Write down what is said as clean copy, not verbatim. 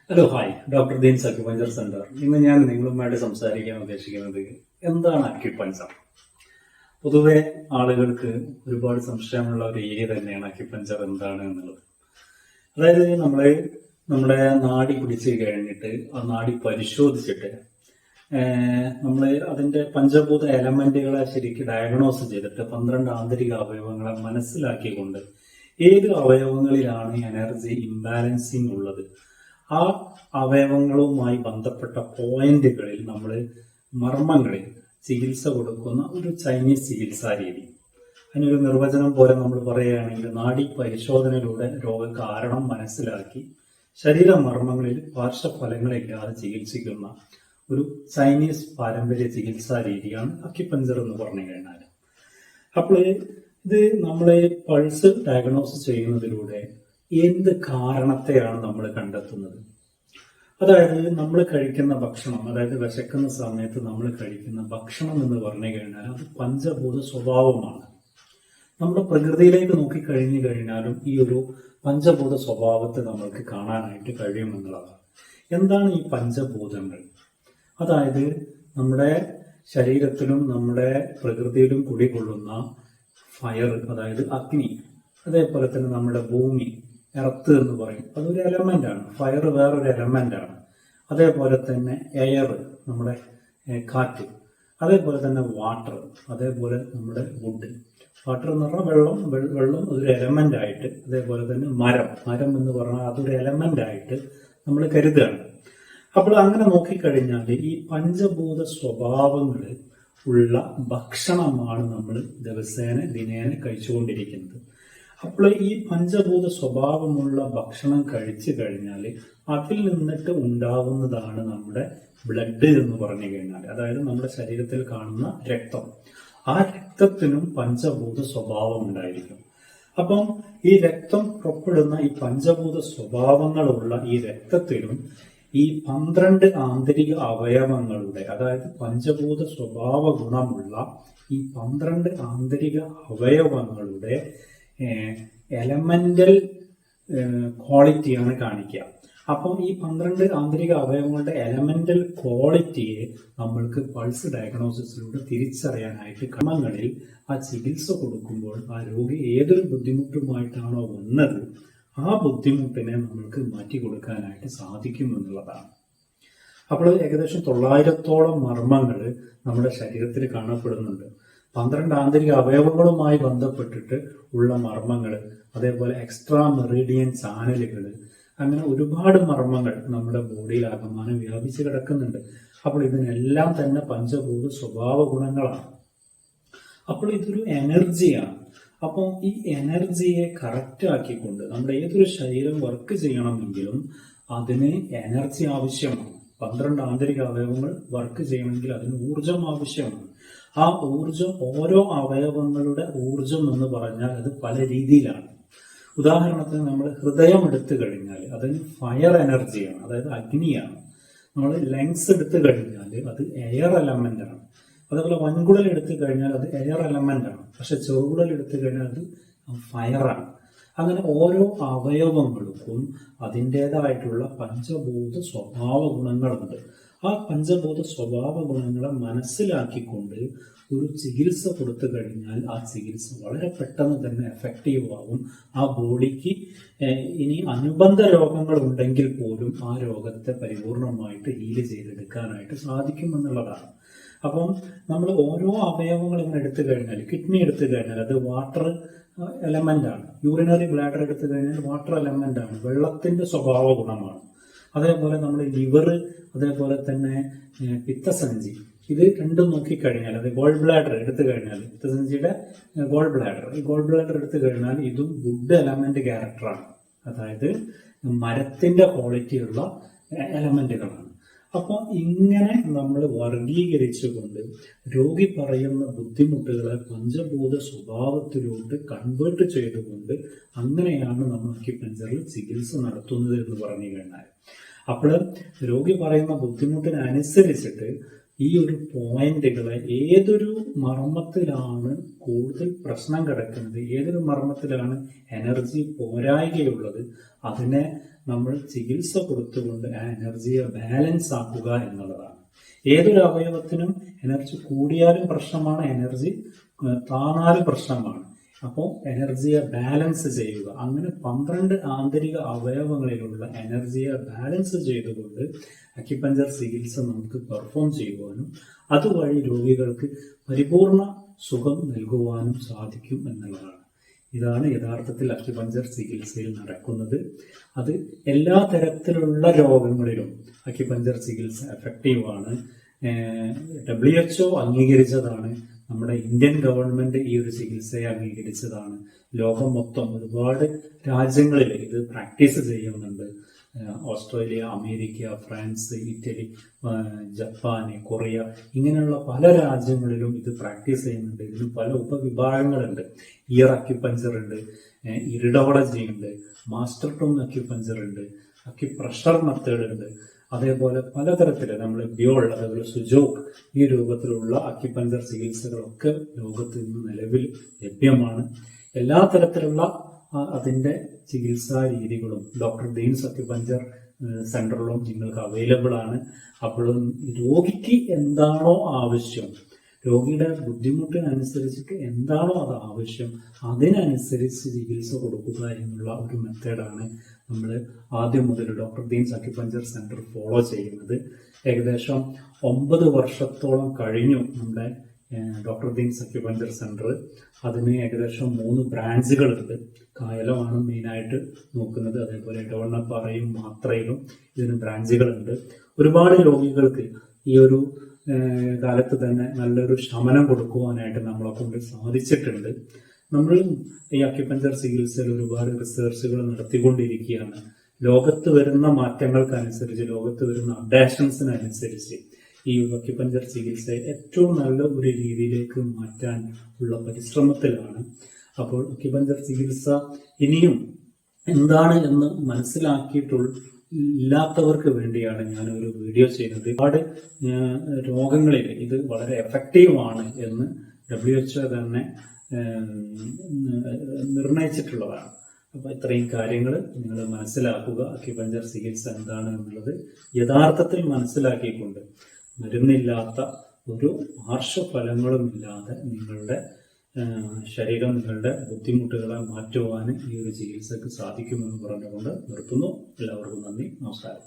Hello hi, doctor Deen's acupuncture centre. ഇന്ന് ഞാൻ നിങ്ങളുമായിട്ട് സംസാരിക്കാൻ ഉദ്ദേശിക്കുന്നത് എന്താണ് അക്യുപഞ്ചർ. പൊതുവെ ആളുകൾക്ക് ഒരുപാട് സംശയമുള്ള ഒരു ഏരിയ തന്നെയാണ് അക്യുപഞ്ചർ എന്താണ് എന്നുള്ളത്. അതായത് നമ്മുടെ നാഡി പിടിച്ച് കഴിഞ്ഞിട്ട് ആ നാഡി പരിശോധിച്ചിട്ട് നമ്മൾ അതിന്റെ പഞ്ചഭൂത എലമെന്റുകളെ ശരിക്കും ഡയഗ്നോസ് ചെയ്തിട്ട് 12 ആന്തരിക അവയവങ്ങളെ മനസ്സിലാക്കിക്കൊണ്ട് ഏത് അവയവങ്ങളിലാണ് എനർജി ഇംബാലൻസിങ് ഉള്ളത്, ആ അവയവങ്ങളുമായി ബന്ധപ്പെട്ട പോയിന്റുകളിൽ നമ്മൾ മർമ്മങ്ങളിൽ ചികിത്സ കൊടുക്കുന്ന ഒരു ചൈനീസ് ചികിത്സാ രീതി. അതിനൊരു നിർവചനം പോലെ നമ്മൾ പറയുകയാണെങ്കിൽ നാഡി പരിശോധനയിലൂടെ രോഗകാരണം മനസ്സിലാക്കി ശരീരമർമ്മങ്ങളിൽ പാർശ്വഫലങ്ങളില്ലാതെ ചികിത്സിക്കുന്ന ഒരു ചൈനീസ് പാരമ്പര്യ ചികിത്സാ രീതിയാണ് അക്യുപഞ്ചർ എന്ന് പറഞ്ഞു കഴിഞ്ഞാൽ. അപ്പോൾ ഇത് നമ്മളെ പൾസ് ഡയഗ്നോസ് ചെയ്യുന്നതിലൂടെ എന്ത് കാരണത്തെയാണ് നമ്മൾ കണ്ടെത്തുന്നത്. അതായത് നമ്മൾ കഴിക്കുന്ന ഭക്ഷണം, അതായത് വിശക്കുന്ന സമയത്ത് നമ്മൾ കഴിക്കുന്ന ഭക്ഷണം എന്ന് പറഞ്ഞു കഴിഞ്ഞാൽ അത് പഞ്ചഭൂത സ്വഭാവമാണ്. നമ്മുടെ പ്രകൃതിയിലേക്ക് നോക്കിക്കഴിഞ്ഞു കഴിഞ്ഞാലും ഈ ഒരു പഞ്ചഭൂത സ്വഭാവത്തെ നമ്മൾക്ക് കാണാനായിട്ട് കഴിയുമെന്നുള്ളതാണ്. എന്താണ് ഈ പഞ്ചഭൂതങ്ങൾ? അതായത് നമ്മുടെ ശരീരത്തിലും നമ്മുടെ പ്രകൃതിയിലും കുടികൊള്ളുന്ന ഫയർ, അതായത് അഗ്നി, അതേപോലെ തന്നെ നമ്മുടെ ഭൂമി, എർത്ത് എന്ന് പറയും, അതൊരു എലമെന്റ് ആണ്. ഫയർ വേറൊരു എലമെന്റ് ആണ്. അതേപോലെ തന്നെ എയർ, നമ്മുടെ കാറ്റ്, അതേപോലെ തന്നെ വാട്ടർ, അതേപോലെ നമ്മുടെ വുഡ്. വാട്ടർ എന്ന് പറഞ്ഞാൽ വെള്ളം ഒരു എലമെന്റ് ആയിട്ട്, അതേപോലെ തന്നെ മരം എന്ന് പറഞ്ഞാൽ അതൊരു എലമെന്റ് ആയിട്ട് നമ്മൾ കരുതുകയാണ്. അപ്പോൾ അങ്ങനെ നോക്കിക്കഴിഞ്ഞാൽ ഈ പഞ്ചഭൂത സ്വഭാവങ്ങൾ ഉള്ള ഭക്ഷണമാണ് നമ്മൾ ദിനേന കഴിച്ചുകൊണ്ടിരിക്കുന്നത്. അപ്പോൾ ഈ പഞ്ചഭൂത സ്വഭാവമുള്ള ഭക്ഷണം കഴിച്ചു കഴിഞ്ഞാൽ അതിൽ നിന്നിട്ട് ഉണ്ടാവുന്നതാണ് നമ്മുടെ ബ്ലഡ് എന്ന് പറഞ്ഞു കഴിഞ്ഞാൽ, അതായത് നമ്മുടെ ശരീരത്തിൽ കാണുന്ന രക്തം. ആ രക്തത്തിനും പഞ്ചഭൂത സ്വഭാവം ഉണ്ടായിരിക്കും. അപ്പം ഈ രക്തം പുറപ്പെടുന്ന ഈ പഞ്ചഭൂത സ്വഭാവങ്ങളുള്ള ഈ രക്തത്തിലും ഈ 12 ആന്തരിക അവയവങ്ങളുടെ, അതായത് പഞ്ചഭൂത സ്വഭാവ ഗുണമുള്ള ഈ 12 ആന്തരിക അവയവങ്ങളുടെ എലമെന്റൽ ക്വാളിറ്റിയാണ് കാണിക്കുക. അപ്പം ഈ 12 ആന്തരിക അവയവങ്ങളുടെ എലമെന്റൽ ക്വാളിറ്റിയെ നമ്മൾക്ക് പൾസ് ഡയഗ്നോസിസിലൂടെ തിരിച്ചറിയാനായിട്ട് ക്രമങ്ങളിൽ ആ ചികിത്സ കൊടുക്കുമ്പോൾ ആ രോഗി ഏതൊരു ബുദ്ധിമുട്ടുമായിട്ടാണോ വന്നത് ആ ബുദ്ധിമുട്ടിനെ നമ്മൾക്ക് മാറ്റി കൊടുക്കാനായിട്ട് സാധിക്കും എന്നുള്ളതാണ്. അപ്പോൾ ഏകദേശം 900ഓളം മർമ്മങ്ങൾ നമ്മുടെ ശരീരത്തിൽ കാണപ്പെടുന്നുണ്ട്. 12 ആന്തരിക അവയവങ്ങളുമായി ബന്ധപ്പെട്ടിട്ട് ഉള്ള മർമ്മങ്ങൾ, അതേപോലെ എക്സ്ട്രാ മെറിഡിയൻ ചാനലുകൾ, അങ്ങനെ ഒരുപാട് മർമ്മങ്ങൾ നമ്മുടെ ബോഡിയിൽ ആകമാനം വ്യാപിച്ച് കിടക്കുന്നുണ്ട്. അപ്പോൾ ഇതിനെല്ലാം തന്നെ പഞ്ചഭൂത സ്വഭാവ ഗുണങ്ങളാണ്. അപ്പോൾ ഇതൊരു എനർജിയാണ്. അപ്പോൾ ഈ എനർജിയെ കറക്റ്റ് ആക്കിക്കൊണ്ട് നമ്മുടെ ഏതൊരു ശരീരം വർക്ക് ചെയ്യണമെങ്കിലും അതിന് എനർജി ആവശ്യമാണ്. 12 ആന്തരിക അവയവങ്ങൾ വർക്ക് ചെയ്യണമെങ്കിൽ അതിന് ഊർജം ആവശ്യമാണ്. ആ ഊർജം, ഓരോ അവയവങ്ങളുടെ ഊർജം എന്ന് പറഞ്ഞാൽ അത് പല രീതിയിലാണ്. ഉദാഹരണത്തിന് നമ്മൾ ഹൃദയം എടുത്തു കഴിഞ്ഞാൽ അതിന് ഫയർ എനർജിയാണ്, അതായത് അഗ്നിയാണ്. നമ്മൾ ലങ്സ് എടുത്തു കഴിഞ്ഞാൽ അത് എയർ എലമെന്റ് ആണ്. അതേപോലെ വൻകുടൽ എടുത്തു കഴിഞ്ഞാൽ അത് എയർ എലമെന്റ് ആണ്. പക്ഷെ ചെറുകുടൽ എടുത്തു കഴിഞ്ഞാൽ അത് ഫയറാണ്. അങ്ങനെ ഓരോ അവയവങ്ങൾക്കും അതിൻ്റെതായിട്ടുള്ള പഞ്ചഭൂത സ്വഭാവ ഗുണങ്ങളുണ്ട്. ആ പഞ്ചഭൂത സ്വഭാവ ഗുണങ്ങളെ മനസ്സിലാക്കിക്കൊണ്ട് ഒരു ചികിത്സ കൊടുത്തു കഴിഞ്ഞാൽ ആ ചികിത്സ വളരെ പെട്ടെന്ന് തന്നെ എഫക്റ്റീവ് ആവും. ആ ബോഡിക്ക് ഇനി അനുബന്ധ രോഗങ്ങൾ ഉണ്ടെങ്കിൽ പോലും ആ രോഗത്തെ പരിപൂർണമായിട്ട് ഹീൽ ചെയ്തെടുക്കാനായിട്ട് സാധിക്കുമെന്നുള്ളതാണ്. അപ്പം നമ്മൾ ഓരോ അവയവങ്ങൾ ഇങ്ങനെ എടുത്തു കഴിഞ്ഞാൽ, കിഡ്നി എടുത്തു കഴിഞ്ഞാൽ അത് വാട്ടർ എലമെന്റ് ആണ്. യൂറിനറി ബ്ലാഡർ എടുത്തു കഴിഞ്ഞാൽ വാട്ടർ എലമെന്റ് ആണ്, വെള്ളത്തിന്റെ സ്വഭാവ ഗുണമാണ്. അതേപോലെ നമ്മൾ ലിവർ, അതേപോലെ തന്നെ പിത്തസഞ്ചി, ഇത് രണ്ടും നോക്കിക്കഴിഞ്ഞാൽ, അത് ഗോൾ ബ്ലാഡർ എടുത്തു കഴിഞ്ഞാൽ, പിത്തസഞ്ചിയുടെ ഗോൾ ബ്ലാഡർ, ഈ ഗോൾ ബ്ലാഡർ എടുത്തു കഴിഞ്ഞാൽ ഇതും വുഡ് എലമെന്റ് ക്യാരക്ടറാണ്, അതായത് മരത്തിന്റെ ക്വാളിറ്റിയുള്ള എലമെന്റുകളാണ്. അപ്പോൾ ഇങ്ങനെ നമ്മൾ വർഗീകരിച്ചുകൊണ്ട് രോഗി പറയുന്ന ബുദ്ധിമുട്ടുകളെ പഞ്ചഭൂത സ്വഭാവത്തിലോട്ട് കൺവേർട്ട് ചെയ്തുകൊണ്ട് അങ്ങനെയാണ് നമ്മൾ അക്യുപഞ്ചറിൽ ചികിത്സ നടത്തുന്നത് എന്ന് പറഞ്ഞു കഴിഞ്ഞാൽ. അപ്പോൾ രോഗി പറയുന്ന ബുദ്ധിമുട്ടിനനുസരിച്ചിട്ട് ഈ ഒരു പോയിന്റുകളെ, ഏതൊരു മർമ്മത്തിലാണ് കൂടുതൽ പ്രശ്നം കിടക്കുന്നത്, ഏതൊരു മർമ്മത്തിലാണ് എനർജി പോരായ്കയുള്ളത്, അതിനെ നമ്മൾ ചികിത്സ കൊടുത്തുകൊണ്ട് ആ എനർജിയെ ബാലൻസ് ആക്കുക എന്നുള്ളതാണ്. ഏതൊരു അവയവത്തിനും എനർജി കൂടിയാലും പ്രശ്നമാണ്, എനർജി താണാലും പ്രശ്നമാണ്. അപ്പോൾ എനർജിയെ ബാലൻസ് ചെയ്യുക. അങ്ങനെ 12 ആന്തരിക അവയവങ്ങളിലുള്ള എനർജിയെ ബാലൻസ് ചെയ്തുകൊണ്ട് അക്യുപഞ്ചർ ചികിത്സ നമുക്ക് പെർഫോം ചെയ്യുവാനും അതുവഴി രോഗികൾക്ക് പരിപൂർണ സുഖം നൽകുവാനും സാധിക്കും എന്നുള്ളതാണ്. ഇതാണ് യഥാർത്ഥത്തിൽ അക്യുപഞ്ചർ ചികിത്സയിൽ നടക്കുന്നത്. അത് എല്ലാ തരത്തിലുള്ള രോഗങ്ങളിലും അക്യുപഞ്ചർ ചികിത്സ എഫക്റ്റീവാണ്. WHO അംഗീകരിച്ചതാണ്. നമ്മുടെ ഇന്ത്യൻ ഗവൺമെന്റ് ഈ ഒരു ചികിത്സയെ അംഗീകരിച്ചതാണ്. ലോകം മൊത്തം ഒരുപാട് രാജ്യങ്ങളിൽ ഇത് പ്രാക്ടീസ് ചെയ്യുന്നുണ്ട്. Australia, America, France, Italy, Japan, Korea, ഇങ്ങനെയുള്ള പല രാജ്യങ്ങളിലും ഇത് പ്രാക്ടീസ് ചെയ്യുന്നുണ്ട്. ഇതിന് പല ഉപവിഭാഗങ്ങളുണ്ട്. ഇയർ അക്യുപഞ്ചർ ഉണ്ട്, ഇറിഡോളജി ഉണ്ട്, മാസ്റ്റർ ടോൺ അക്യുപഞ്ചർ ഉണ്ട്, അക്യുപ്രഷർ മെത്തേഡ് ഉണ്ട്. അതേപോലെ പലതരത്തില് നമ്മൾ ബ്യോൾ, അതേപോലെ സുജോക്ക്, ഈ രൂപത്തിലുള്ള അക്യുപഞ്ചർ ചികിത്സകളൊക്കെ ലോകത്ത് ഇന്ന് നിലവിൽ ലഭ്യമാണ്. എല്ലാ തരത്തിലുള്ള അതിന്റെ ചികിത്സാ രീതികളും ഡോക്ടർ ഡീൻസ് അക്യുപഞ്ചർ സെന്ററിലും നിങ്ങൾക്ക് അവൈലബിൾ ആണ്. അപ്പോഴും രോഗിക്ക് എന്താണോ ആവശ്യം, രോഗിയുടെ ബുദ്ധിമുട്ടിനനുസരിച്ചിട്ട് എന്താണോ അത് ആവശ്യം, അതിനനുസരിച്ച് ചികിത്സ കൊടുക്കുക എന്നുള്ള ഒരു മെത്തേഡാണ് നമ്മൾ ആദ്യം മുതൽ doctor deans acupuncture centre follow ചെയ്യുന്നത്. ഏകദേശം 9 വർഷത്തോളം കഴിഞ്ഞു നമ്മുടെ ഡോക്ടർ ഡീൻസ് അക്യുപഞ്ചർ സെന്റർ. അതിന് ഏകദേശം 3 ബ്രാഞ്ചുകളുണ്ട്. കായലമാണ് മെയിനായിട്ട് നോക്കുന്നത്. അതേപോലെ ഇടവണ്ണപ്പാറയും മാത്രയിലും ഇതിന് ബ്രാഞ്ചുകളുണ്ട്. ഒരുപാട് രോഗികൾക്ക് ഈ ഒരു കാലത്ത് തന്നെ നല്ലൊരു ശമനം കൊടുക്കുവാനായിട്ട് നമ്മളെ കൊണ്ട് സാധിച്ചിട്ടുണ്ട്. നമ്മൾ ഈ അക്യുപഞ്ചർ ചികിത്സയിൽ ഒരുപാട് റിസർച്ചുകൾ നടത്തിക്കൊണ്ടിരിക്കുകയാണ്. ലോകത്ത് വരുന്ന മാറ്റങ്ങൾക്കനുസരിച്ച്, ലോകത്ത് വരുന്ന അപ്ഡേഷൻസിനനുസരിച്ച് ഈ അക്യുപഞ്ചർ ചികിത്സയെ ഏറ്റവും നല്ല ഒരു രീതിയിലേക്ക് മാറ്റാൻ ഉള്ള പരിശ്രമത്തിലാണ്. അപ്പോൾ അക്യുപഞ്ചർ ചികിത്സ ഇനിയും എന്താണ് എന്ന് ഇല്ലാത്തവർക്ക് വേണ്ടിയാണ് ഞാൻ ഒരു വീഡിയോ ചെയ്യുന്നത്. ഒരുപാട് രോഗങ്ങളിൽ ഇത് വളരെ എഫക്റ്റീവാണ് എന്ന് WHO തന്നെ നിർണയിച്ചിട്ടുള്ളതാണ്. അപ്പൊ ഇത്രയും കാര്യങ്ങൾ നിങ്ങൾ മനസ്സിലാക്കുക. അക്യുപഞ്ചർ ചികിത്സ എന്താണ് എന്നുള്ളത് യഥാർത്ഥത്തിൽ മനസ്സിലാക്കിക്കൊണ്ട് മരുന്നില്ലാത്ത ഒരു പാർശ്വഫലങ്ങളും ഇല്ലാതെ നിങ്ങളുടെ ശരീരം, നിങ്ങളുടെ ബുദ്ധിമുട്ടുകളെ മാറ്റുവാൻ ഈ ഒരു ചികിത്സക്ക് സാധിക്കുമെന്ന് പറഞ്ഞുകൊണ്ട് നിർത്തുന്നു. എല്ലാവർക്കും നന്ദി, നമസ്കാരം.